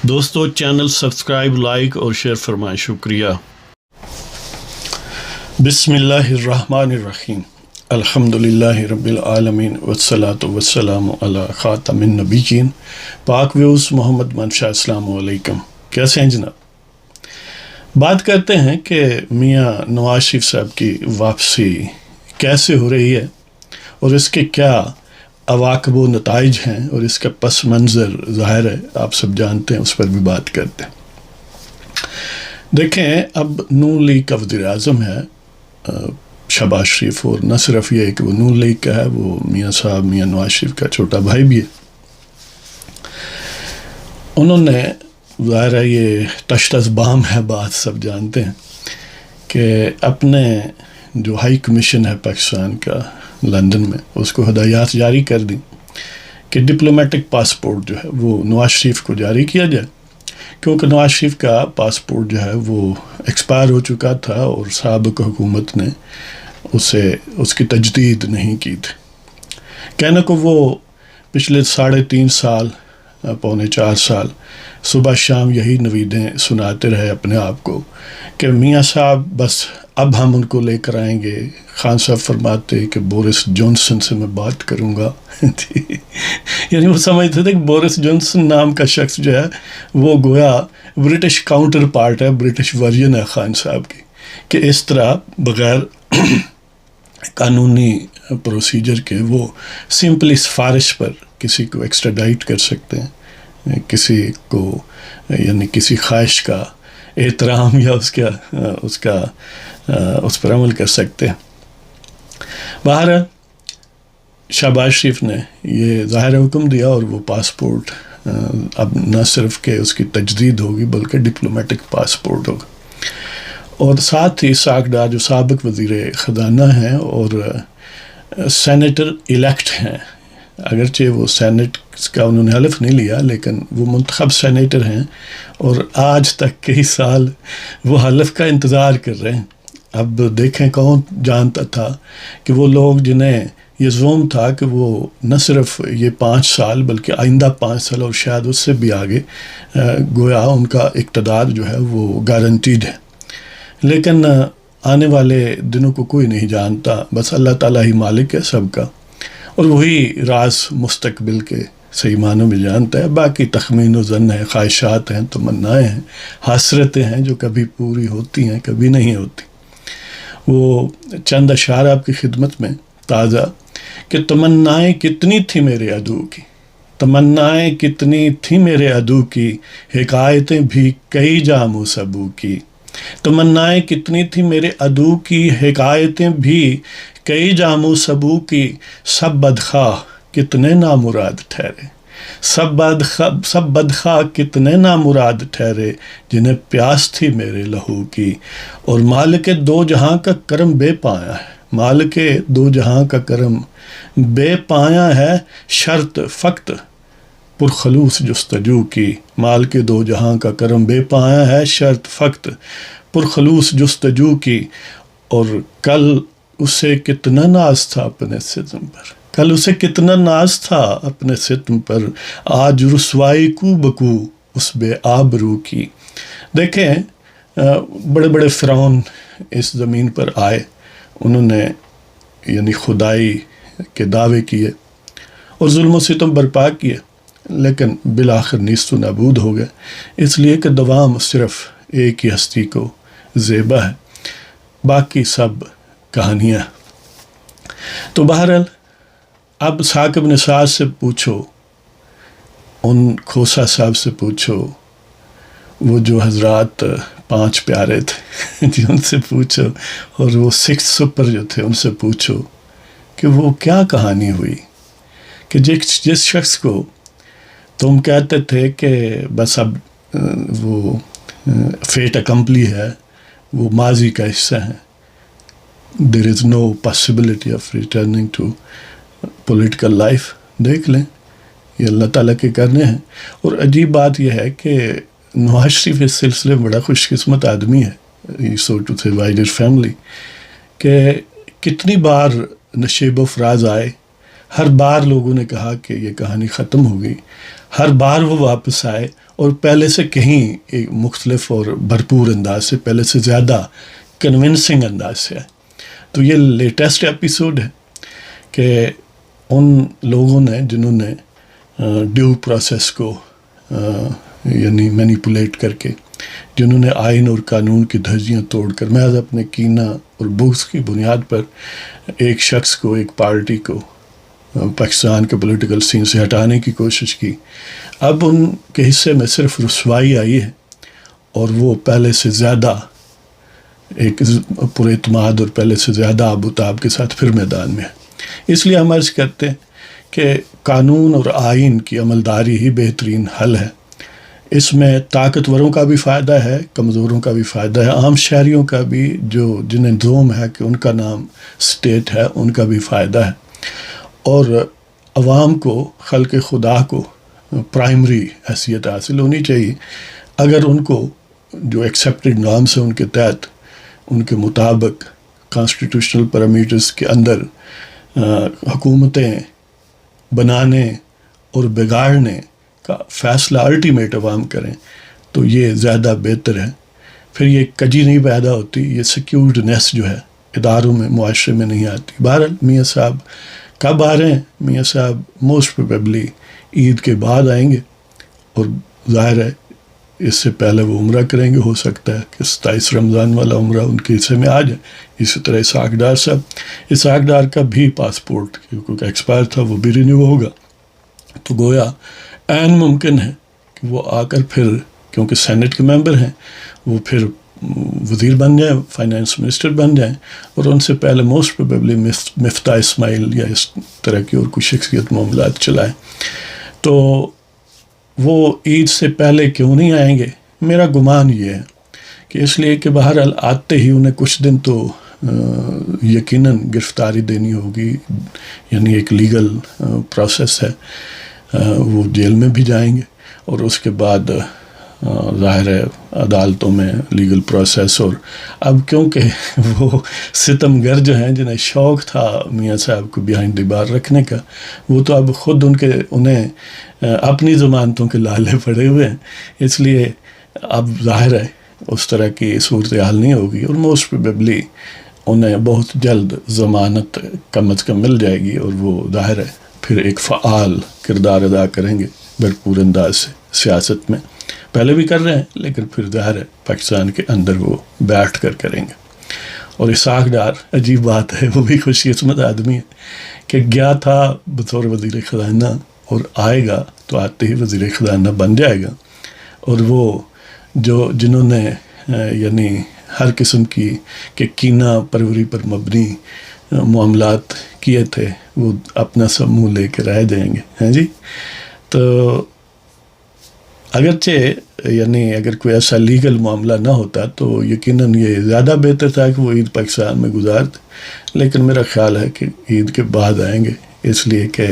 دوستو channel subscribe like اور share فرمائیں، شکریہ۔ بسم اللہ الرحمن الرحیم، الحمدللہ رب العالمین والصلاة والسلام علی خاتم النبیین پاک ویوز محمد منشا۔ السلام علیکم، کیسے ہیں جناب؟ بات کرتے ہیں کہ میاں نواز شریف صاحب کی واپسی کیسے ہو رہی ہے اور اس کے کیا عواقب و نتائج ہیں، اور اس کا پس منظر ظاہر ہے آپ سب جانتے ہیں، اس پر بھی بات کرتے ہیں۔ دیکھیں، اب نون لیگ کا وزیر اعظم ہے شہباز شریف، اور نہ صرف یہ کہ وہ نون لیگ کا ہے، وہ میاں صاحب میاں نواز شریف کا چھوٹا بھائی بھی ہے۔ انہوں نے ظاہر ہے یہ تشت از بام ہے، بات سب جانتے ہیں کہ اپنے جو ہائی کمیشن ہے پاکستان کا لندن میں، اس کو ہدایات جاری کر دیں کہ ڈپلومیٹک پاسپورٹ جو ہے وہ نواز شریف کو جاری کیا جائے، کیونکہ نواز شریف کا پاسپورٹ جو ہے وہ ایکسپائر ہو چکا تھا اور سابق حکومت نے اس کی تجدید نہیں کی تھی۔ کہنے کو وہ پچھلے 3.5 سال پونے 4 سال صبح شام یہی نویدیں سناتے رہے اپنے آپ کو کہ میاں صاحب بس اب ہم ان کو لے کر آئیں گے۔ خان صاحب فرماتے کہ بورس جانسن سے میں بات کروں گا یعنی وہ سمجھتے تھے کہ بورس جانسن نام کا شخص جو ہے وہ گویا برٹش کاؤنٹر پارٹ ہے، برٹش ورژن ہے خان صاحب کی، کہ اس طرح بغیر قانونی پروسیجر کے وہ سمپلی سفارش پر کسی کو ایکسٹراڈائٹ کر سکتے ہیں، کسی کو یعنی کسی خواہش کا احترام یا اس پر عمل کر سکتے ہیں۔ بہرحال شہباز شریف نے یہ ظاہر حکم دیا اور وہ پاسپورٹ اب نہ صرف کہ اس کی تجدید ہوگی بلکہ ڈپلومیٹک پاسپورٹ ہوگا، اور ساتھ ہی اسحاق ڈار جو سابق وزیر خزانہ ہیں اور سینیٹر الیکٹ ہیں، اگرچہ وہ سینٹ کا انہوں نے حلف نہیں لیا لیکن وہ منتخب سینیٹر ہیں، اور آج تک کئی سال وہ حلف کا انتظار کر رہے ہیں۔ اب دیکھیں کون جانتا تھا کہ وہ لوگ جنہیں یہ زوم تھا کہ وہ نہ صرف یہ 5 سال بلکہ آئندہ 5 سال اور شاید اس سے بھی آگے گویا ان کا اقتدار جو ہے وہ گارنٹیڈ ہے، لیکن آنے والے دنوں کو کوئی نہیں جانتا، بس اللہ تعالیٰ ہی مالک ہے سب کا، اور وہی راز مستقبل کے صحیح معنوں میں جانتا ہے۔ باقی تخمین و ظن ہے، خواہشات ہیں، تمنائیں ہیں، حسرتیں ہیں جو کبھی پوری ہوتی ہیں کبھی نہیں ہوتی۔ وہ چند اشعار آپ کی خدمت میں تازہ کہ تمنائیں کتنی تھی میرے عدو کی، تمنائیں کتنی تھی میرے عدو کی، حکایتیں بھی کئی جام و سبو کی، تمنائیں کتنی تھی میرے عدو کی، حکایتیں بھی کئی جام و سبو کی، سب بدخواہ کتنے نامراد ٹھہرے، سب بدخواہ کتنے نامراد ٹھہرے، جنہیں پیاس تھی میرے لہو کی، اور مالک دو جہاں کا کرم بے پایا ہے، مالک دو جہاں کا کرم بے پایا ہے، شرط فقط پرخلوص جستجو کی، مالک دو جہاں کا کرم بے پایا ہے، شرط فقط پرخلوص جستجو کی، اور کل اسے کتنا ناز تھا اپنے ستم پر، کل اسے کتنا ناز تھا اپنے ستم پر، آج رسوائی کو بکو اس بے آبرو کی۔ دیکھیں بڑے بڑے فرعون اس زمین پر آئے، انہوں نے یعنی خدائی کے دعوے کیے اور ظلم و ستم برپا کیے، لیکن بالآخر نیست و نابود ہو گئے، اس لیے کہ دوام صرف ایک ہی ہستی کو زیبا ہے، باقی سب کہانیاں۔ تو بہرحال اب ثاقب نثار سے پوچھو، ان کھوسا صاحب سے پوچھو، وہ جو حضرات 5 پیارے تھے جی ان سے پوچھو، اور وہ 6 سپر جو تھے ان سے پوچھو کہ وہ کیا کہانی ہوئی کہ جس شخص کو تم کہتے تھے کہ بس اب وہ فیٹ اکمپلی ہے، وہ ماضی کا حصہ ہے، there is no possibility of returning to political life، دیکھ لیں یہ اللہ تعالیٰ کے کرنے ہیں۔ اور عجیب بات یہ ہے کہ نواز شریف اس سلسلے میں بڑا خوش قسمت آدمی ہے، سو ٹو سے وائڈر فیملی، کہ کتنی بار نشیب و فراز آئے، ہر بار لوگوں نے کہا کہ یہ کہانی ختم ہو گئی، ہر بار وہ واپس آئے اور پہلے سے کہیں ایک مختلف اور بھرپور انداز سے، پہلے سے زیادہ کنونسنگ انداز سے آئے. تو یہ لیٹسٹ ایپیسوڈ ہے کہ ان لوگوں نے جنہوں نے ڈیو پروسیس کو یعنی مینیپولیٹ کر کے، جنہوں نے آئین اور قانون کی دھجیاں توڑ کر محض اپنے کینہ اور بغض کی بنیاد پر ایک شخص کو، ایک پارٹی کو پاکستان کے پولیٹیکل سین سے ہٹانے کی کوشش کی، اب ان کے حصے میں صرف رسوائی آئی ہے اور وہ پہلے سے زیادہ ایک پر اعتماد اور پہلے سے زیادہ آب و تاب کے ساتھ پھر میدان میں ہے. اس لیے ہم عرض کرتے ہیں کہ قانون اور آئین کی عملداری ہی بہترین حل ہے. اس میں طاقتوروں کا بھی فائدہ ہے، کمزوروں کا بھی فائدہ ہے، عام شہریوں کا بھی، جو جنہیں زوم ہے کہ ان کا نام اسٹیٹ ہے، ان کا بھی فائدہ ہے. اور عوام کو، خلق خدا کو پرائمری حیثیت حاصل ہونی چاہیے اگر ان کو جو ایکسیپٹڈ نارمس ہیں ان کے تحت، ان کے مطابق کانسٹیٹیوشنل پیرامیٹرز کے اندر حکومتیں بنانے اور بگاڑنے کا فیصلہ الٹیمیٹ عوام کریں تو یہ زیادہ بہتر ہے. پھر یہ کجی نہیں پیدا ہوتی، یہ سیکیورڈنیس جو ہے اداروں میں، معاشرے میں نہیں آتی. بہرحال میاں صاحب کب آ رہے ہیں؟ میاں صاحب موسٹ پروبیبلی عید کے بعد آئیں گے، اور ظاہر ہے اس سے پہلے وہ عمرہ کریں گے. ہو سکتا ہے کہ 27 رمضان والا عمرہ ان کے حصے میں آ جائے. اسی طرح اسحاق ڈار صاحب، اسحاق ڈار کا بھی پاسپورٹ کیونکہ ایکسپائر تھا، وہ بھی رینیو ہوگا. تو گویا عین ممکن ہے کہ وہ آ کر پھر، کیونکہ سینٹ کے ممبر ہیں، وہ پھر وزیر بن جائیں، فائنانس منسٹر بن جائیں، اور ان سے پہلے موسٹ پروبیبلی مفتاح اسماعیل یا اس طرح کی اور کچھ شخصیت معاملات چلائیں. تو وہ عید سے پہلے کیوں نہیں آئیں گے؟ میرا گمان یہ ہے کہ اس لیے کہ بہرحال آتے ہی انہیں کچھ دن تو یقیناً گرفتاری دینی ہوگی، یعنی ایک لیگل پروسیس ہے، وہ جیل میں بھی جائیں گے، اور اس کے بعد ظاہر ہے عدالتوں میں لیگل پروسیس. اور اب کیونکہ وہ ستم گر جو ہیں جنہیں شوق تھا میاں صاحب کو بیہائنڈ دی بار رکھنے کا، وہ تو اب خود انہیں اپنی ضمانتوں کے لالے پڑے ہوئے ہیں. اس لیے اب ظاہر ہے اس طرح کی صورتحال نہیں ہوگی، اور موسٹ پروبیبلی انہیں بہت جلد ضمانت کم از کم مل جائے گی، اور وہ ظاہر ہے پھر ایک فعال کردار ادا کریں گے بھرپور انداز سے سیاست میں. پہلے بھی کر رہے ہیں، لیکن پھر ظاہر ہے پاکستان کے اندر وہ بیٹھ کر کریں گے. اور اسحاق ڈار عجیب بات ہے، وہ بھی خوش قسمت آدمی ہے کہ گیا تھا بطور وزیر خزانہ، اور آئے گا تو آتے ہی وزیر خزانہ بن جائے گا. اور وہ جنہوں نے یعنی ہر قسم کی کہ کینہ پروری پر مبنی معاملات کیے تھے، وہ اپنا سب منہ لے کے رہ جائیں گے. ہیں جی. تو اگرچہ یعنی اگر کوئی ایسا لیگل معاملہ نہ ہوتا تو یقیناً یہ زیادہ بہتر تھا کہ وہ عید پاکستان میں گزارتے، لیکن میرا خیال ہے کہ عید کے بعد آئیں گے، اس لیے کہ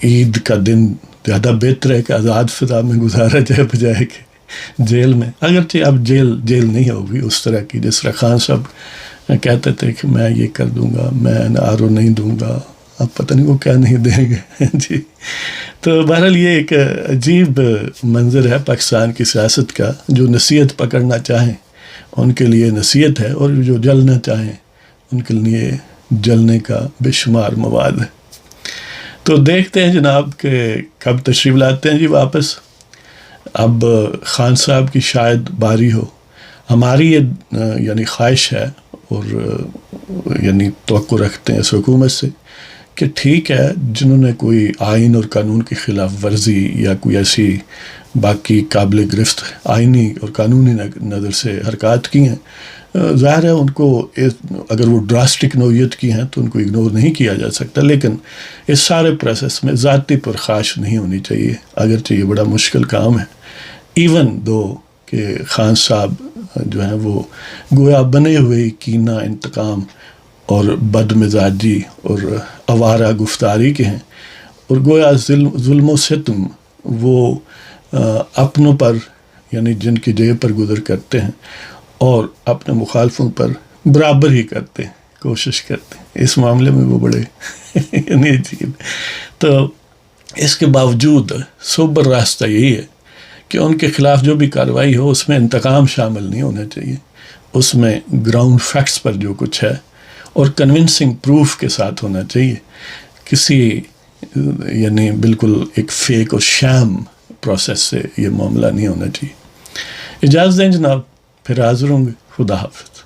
عید کا دن زیادہ بہتر ہے کہ آزاد فضا میں گزارا جائے بجائے کہ جیل میں. اگرچہ اب جیل نہیں ہوگی اس طرح کی، جس طرح خان صاحب کہتے تھے کہ میں یہ کر دوں گا، میں آر او نہیں دوں گا، اب پتہ نہیں وہ کیا نہیں دیں گے. جی. تو بہرحال یہ ایک عجیب منظر ہے پاکستان کی سیاست کا. جو نصیحت پکڑنا چاہیں ان کے لیے نصیحت ہے، اور جو جلنا چاہیں ان کے لیے جلنے کا بے شمار مواد ہے. تو دیکھتے ہیں جناب کہ کب تشریف لاتے ہیں جی واپس. اب خان صاحب کی شاید باری ہو. ہماری یہ یعنی خواہش ہے اور یعنی توقع رکھتے ہیں اس حکومت سے کہ ٹھیک ہے، جنہوں نے کوئی آئین اور قانون کی خلاف ورزی یا کوئی ایسی باقی قابل گرفت آئینی اور قانونی نظر سے حرکات کی ہیں، ظاہر ہے ان کو اگر وہ ڈراسٹک نوعیت کی ہیں تو ان کو اگنور نہیں کیا جا سکتا، لیکن اس سارے پروسیس میں ذاتی پرخاش نہیں ہونی چاہیے. اگرچہ یہ بڑا مشکل کام ہے، ایون دو کہ خان صاحب جو ہیں وہ گویا بنے ہوئے کینہ، انتقام اور بد مزاجی اور آوارہ گفتاری کے ہیں، اور گویا ظلم و ستم وہ اپنوں پر یعنی جن کی جیب پر گزر کرتے ہیں، اور اپنے مخالفوں پر برابر ہی کرتے ہیں، کوشش کرتے ہیں. اس معاملے میں وہ بڑے یعنی عجیب. تو اس کے باوجود سوبر راستہ یہی ہے کہ ان کے خلاف جو بھی کارروائی ہو اس میں انتقام شامل نہیں ہونا چاہیے، اس میں گراؤنڈ فیکٹس پر جو کچھ ہے اور کنونسنگ پروف کے ساتھ ہونا چاہیے، کسی یعنی بالکل ایک فیک اور شام پروسیس سے یہ معاملہ نہیں ہونا چاہیے۔ اجازت دیں جناب، پھر حاضر ہوں گے۔ خدا حافظ۔